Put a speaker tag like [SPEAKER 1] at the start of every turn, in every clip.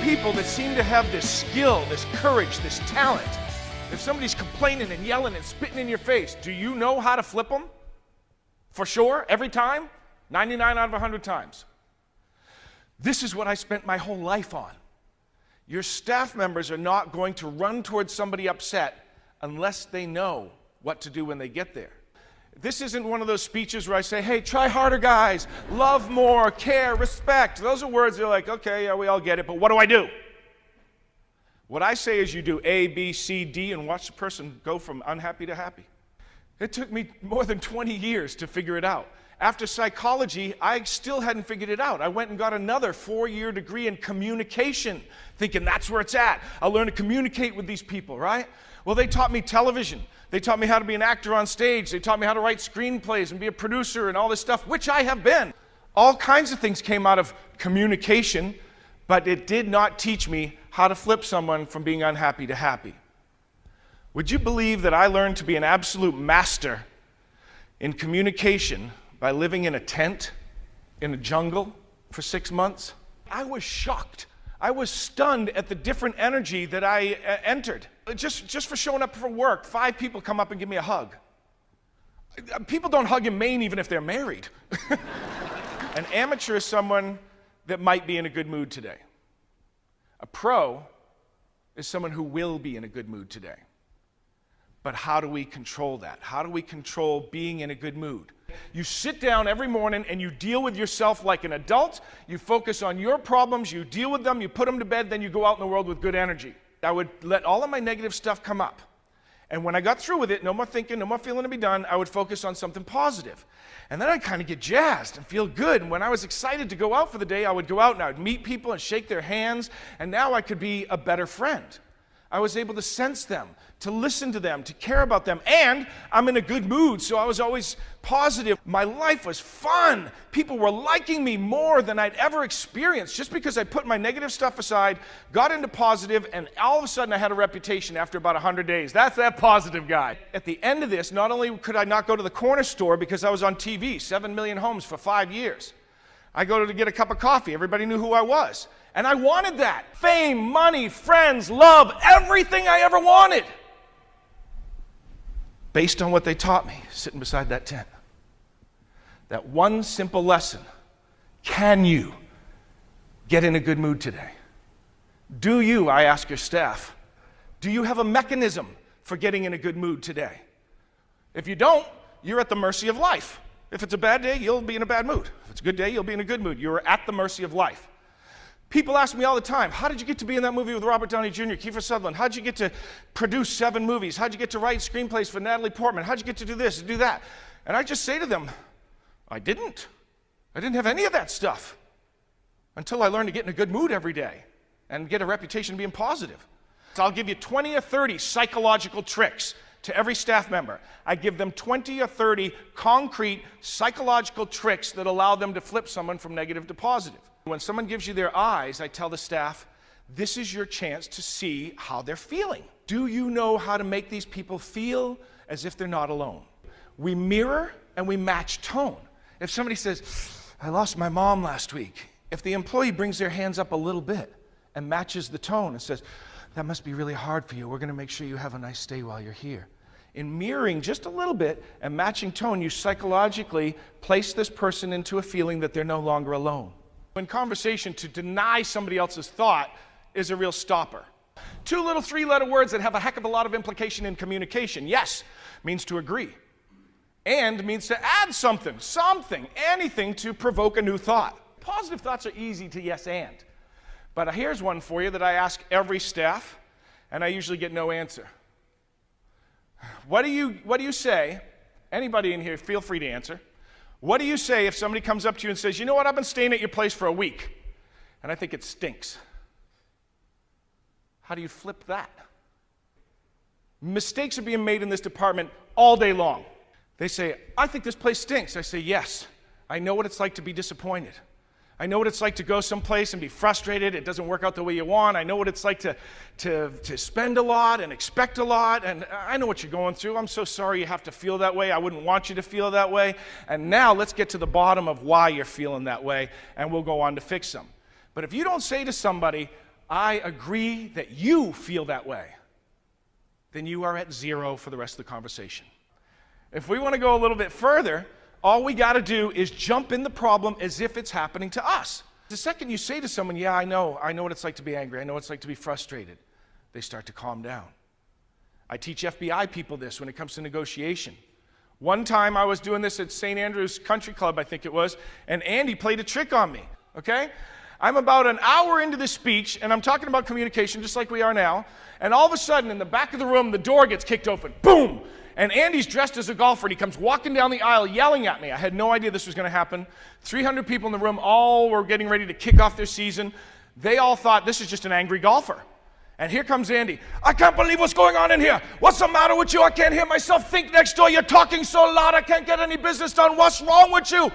[SPEAKER 1] people that seem to have this skill, this courage, this talent. If somebody's complaining and yelling and spitting in your face, do you know how to flip them? For sure, every time? 99 out of 100 times. This is what I spent my whole life on. Your staff members are not going to run towards somebody upset unless they know what to do when they get there. This isn't one of those speeches where I say, hey, try harder, guys. Love more, care, respect. Those are words that are like, okay, yeah, we all get it, but what do I do? What I say is you do A, B, C, D, and watch the person go from unhappy to happy. It took me more than 20 years to figure it out. After psychology, I still hadn't figured it out. I went and got another 4-year degree in communication, thinking that's where it's at. I'll learn to communicate with these people, right? Well, they taught me television. They taught me how to be an actor on stage. They taught me how to write screenplays and be a producer and all this stuff, which I have been. All kinds of things came out of communication, but it did not teach me how to flip someone from being unhappy to happy. Would you believe that I learned to be an absolute master in communication by living in a tent in a jungle for 6 months? I was shocked. I was stunned at the different energy that I entered. Just for showing up for work, 5 people come up and give me a hug. People don't hug in Maine even if they're married. An amateur is someone that might be in a good mood today. A pro is someone who will be in a good mood today. But how do we control that? How do we control being in a good mood? You sit down every morning and you deal with yourself like an adult. You focus on your problems, you deal with them, you put them to bed, then you go out in the world with good energy. I would let all of my negative stuff come up. And when I got through with it, no more thinking, no more feeling to be done, I would focus on something positive. And then I'd kind of get jazzed and feel good. And when I was excited to go out for the day, I would go out and I would meet people and shake their hands. And now I could be a better friend. I was able to sense them, to listen to them, to care about them, and I'm in a good mood, so I was always positive. My life was fun. People were liking me more than I'd ever experienced just because I put my negative stuff aside, got into positive, and all of a sudden I had a reputation after about 100 days. That's that positive guy. At the end of this, not only could I not go to the corner store because I was on TV, 7 million homes for 5 years. I go to get a cup of coffee. Everybody knew who I was. And I wanted that. Fame, money, friends, love, everything I ever wanted. Based on what they taught me sitting beside that tent. That one simple lesson. Can you get in a good mood today? Do you, I ask your staff, do you have a mechanism for getting in a good mood today? If you don't, you're at the mercy of life. If it's a bad day, you'll be in a bad mood. If it's a good day, you'll be in a good mood. You're at the mercy of life. People ask me all the time, how did you get to be in that movie with Robert Downey Jr., Kiefer Sutherland? How did you get to produce 7 movies? How did you get to write screenplays for Natalie Portman? How did you get to do this and do that? And I just say to them, I didn't. I didn't have any of that stuff until I learned to get in a good mood every day and get a reputation of being positive. So I'll give you 20 or 30 psychological tricks to every staff member. I give them 20 or 30 concrete psychological tricks that allow them to flip someone from negative to positive. When someone gives you their eyes, I tell the staff, this is your chance to see how they're feeling. Do you know how to make these people feel as if they're not alone? We mirror and we match tone. If somebody says, I lost my mom last week, if the employee brings their hands up a little bit and matches the tone and says, that must be really hard for you. We're going to make sure you have a nice stay while you're here. In mirroring just a little bit and matching tone, you psychologically place this person into a feeling that they're no longer alone. In conversation, to deny somebody else's thought is a real stopper. 2 little 3-letter words that have a heck of a lot of implication in communication. Yes means to agree. And means to add something, anything to provoke a new thought. Positive thoughts are easy to yes and. But here's one for you that I ask every staff, and I usually get no answer. What do you say? Anybody in here, feel free to answer. What do you say if somebody comes up to you and says, you know what, I've been staying at your place for a week, and I think it stinks? How do you flip that? Mistakes are being made in this department all day long. They say, I think this place stinks. I say, yes, I know what it's like to be disappointed. I know what it's like to go someplace and be frustrated. It doesn't work out the way you want. I know what it's like to spend a lot and expect a lot. And I know what you're going through. I'm so sorry you have to feel that way. I wouldn't want you to feel that way. And now let's get to the bottom of why you're feeling that way, and we'll go on to fix them. But if you don't say to somebody, I agree that you feel that way, then you are at 0 for the rest of the conversation. If we want to go a little bit further, all we got to do is jump in the problem as if it's happening to us. The second you say to someone, yeah, I know what it's like to be angry, I know what it's like to be frustrated, they start to calm down. I teach FBI people this when it comes to negotiation. One time I was doing this at St. Andrew's Country Club, I think it was, and Andy played a trick on me, okay? I'm about an hour into this speech, and I'm talking about communication just like we are now, and all of a sudden, in the back of the room, the door gets kicked open. Boom! And Andy's dressed as a golfer, and he comes walking down the aisle yelling at me. I had no idea this was going to happen. 300 people in the room, all were getting ready to kick off their season. They all thought this is just an angry golfer. And here comes Andy. I can't believe what's going on in here. What's the matter with you? I can't hear myself think next door. You're talking so loud, I can't get any business done. What's wrong with you?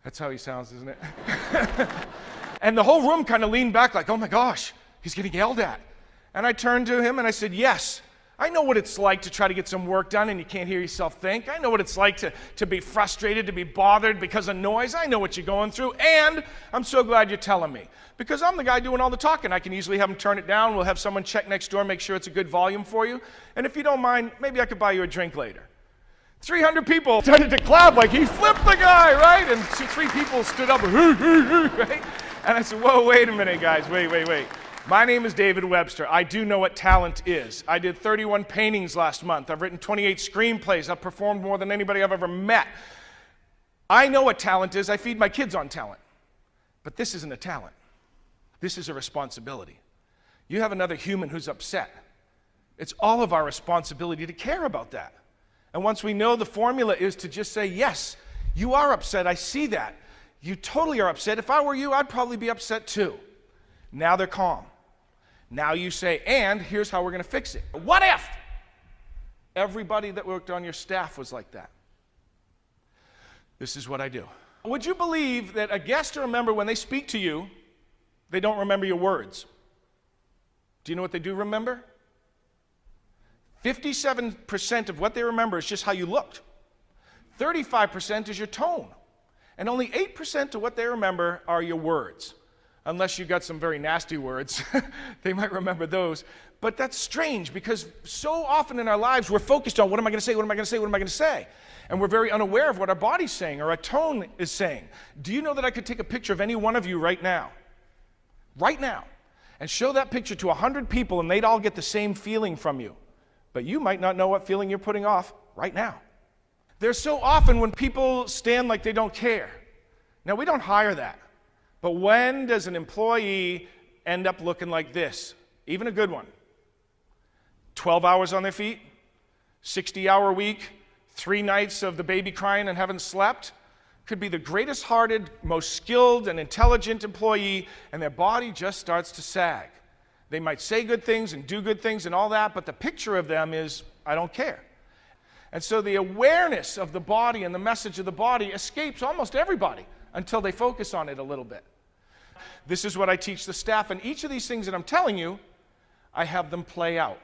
[SPEAKER 1] That's how he sounds, isn't it? And the whole room kind of leaned back like, oh my gosh, he's getting yelled at. And I turned to him and I said, yes, I know what it's like to try to get some work done and you can't hear yourself think. I know what it's like to be frustrated, to be bothered because of noise. I know what you're going through, and I'm so glad you're telling me. Because I'm the guy doing all the talking. I can easily have him turn it down. We'll have someone check next door, make sure it's a good volume for you. And if you don't mind, maybe I could buy you a drink later. 300 people started to clap like he flipped the guy, right? And 3 people stood up, right? And I said, whoa, wait a minute, guys, wait. My name is David Webster. I do know what talent is. I did 31 paintings last month. I've written 28 screenplays. I've performed more than anybody I've ever met. I know what talent is. I feed my kids on talent. But this isn't a talent. This is a responsibility. You have another human who's upset. It's all of our responsibility to care about that. And once we know the formula is to just say, yes, you are upset. I see that. You totally are upset. If I were you, I'd probably be upset too. Now they're calm. Now you say, and here's how we're going to fix it. What if everybody that worked on your staff was like that? This is what I do. Would you believe that a guest or a member, when they speak to you, they don't remember your words? Do you know what they do remember? 57% of what they remember is just how you looked. 35% is your tone. And only 8% of what they remember are your words. Unless you got some very nasty words, they might remember those. But that's strange because so often in our lives we're focused on what am I going to say, what am I going to say, what am I going to say? And we're very unaware of what our body's saying or our tone is saying. Do you know that I could take a picture of any one of you right now, and show that picture to 100 people and they'd all get the same feeling from you? But you might not know what feeling you're putting off right now. There's so often when people stand like they don't care. Now, we don't hire that. But when does an employee end up looking like this? Even a good one. 12 hours on their feet, 60-hour week, 3 nights of the baby crying and haven't slept. Could be the greatest hearted, most skilled and intelligent employee, and their body just starts to sag. They might say good things and do good things and all that, but the picture of them is, I don't care. And so the awareness of the body and the message of the body escapes almost everybody until they focus on it a little bit. This is what I teach the staff, and each of these things that I'm telling you, I have them play out.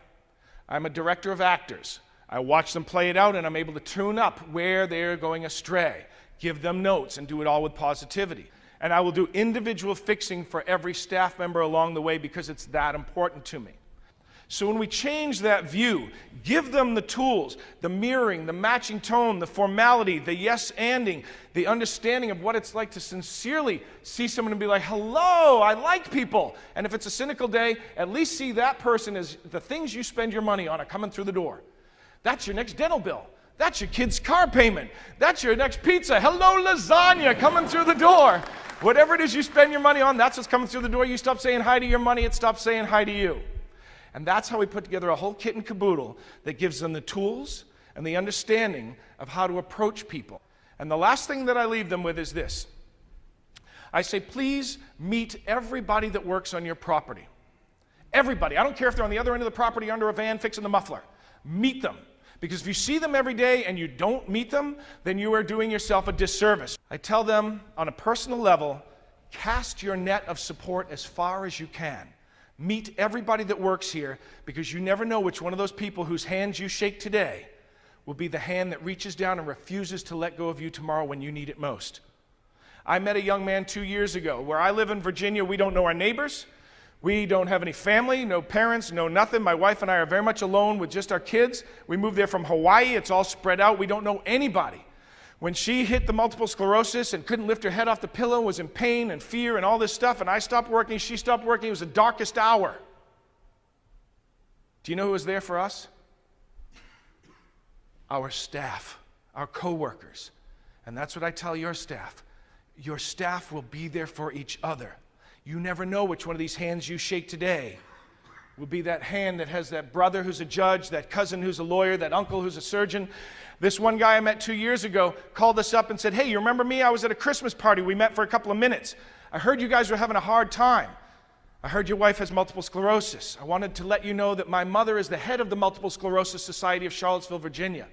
[SPEAKER 1] I'm a director of actors. I watch them play it out, and I'm able to tune up where they're going astray, give them notes, and do it all with positivity. And I will do individual fixing for every staff member along the way because it's that important to me. So when we change that view, give them the tools, the mirroring, the matching tone, the formality, the yes-anding, the understanding of what it's like to sincerely see someone and be like, hello, I like people. And if it's a cynical day, at least see that person as the things you spend your money on are coming through the door. That's your next dental bill. That's your kid's car payment. That's your next pizza. Hello, lasagna coming through the door. Whatever it is you spend your money on, that's what's coming through the door. You stop saying hi to your money, it stops saying hi to you. And that's how we put together a whole kit and caboodle that gives them the tools and the understanding of how to approach people. And the last thing that I leave them with is this. I say, please meet everybody that works on your property. Everybody. I don't care if they're on the other end of the property under a van fixing the muffler. Meet them. Because if you see them every day and you don't meet them, then you are doing yourself a disservice. I tell them on a personal level, cast your net of support as far as you can. Meet everybody that works here because you never know which one of those people whose hands you shake today will be the hand that reaches down and refuses to let go of you tomorrow when you need it most. I met a young man 2 years ago. Where I live in Virginia, we don't know our neighbors. We don't have any family, no parents, no nothing. My wife and I are very much alone with just our kids. We moved there from Hawaii. It's all spread out. We don't know anybody. When she hit the multiple sclerosis and couldn't lift her head off the pillow, was in pain and fear and all this stuff, and I stopped working, she stopped working, it was the darkest hour. Do you know who was there for us? Our staff, our coworkers. And that's what I tell your staff. Your staff will be there for each other. You never know which one of these hands you shake today will be that hand that has that brother who's a judge, that cousin who's a lawyer, that uncle who's a surgeon. This one guy I met 2 years ago called us up and said, hey, you remember me? I was at a Christmas party. We met for a couple of minutes. I heard you guys were having a hard time. I heard your wife has multiple sclerosis. I wanted to let you know that my mother is the head of the Multiple Sclerosis Society of Charlottesville, Virginia.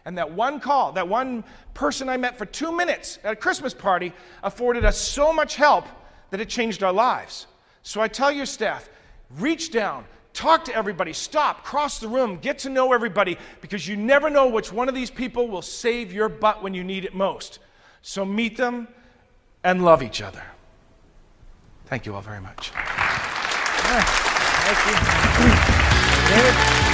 [SPEAKER 1] And that one call, that one person I met for 2 minutes at a Christmas party afforded us so much help that it changed our lives. So I tell your staff, reach down, talk to everybody, stop, cross the room, get to know everybody, because you never know which one of these people will save your butt when you need it most. So meet them and love each other. Thank you all very much.
[SPEAKER 2] Thank you. David?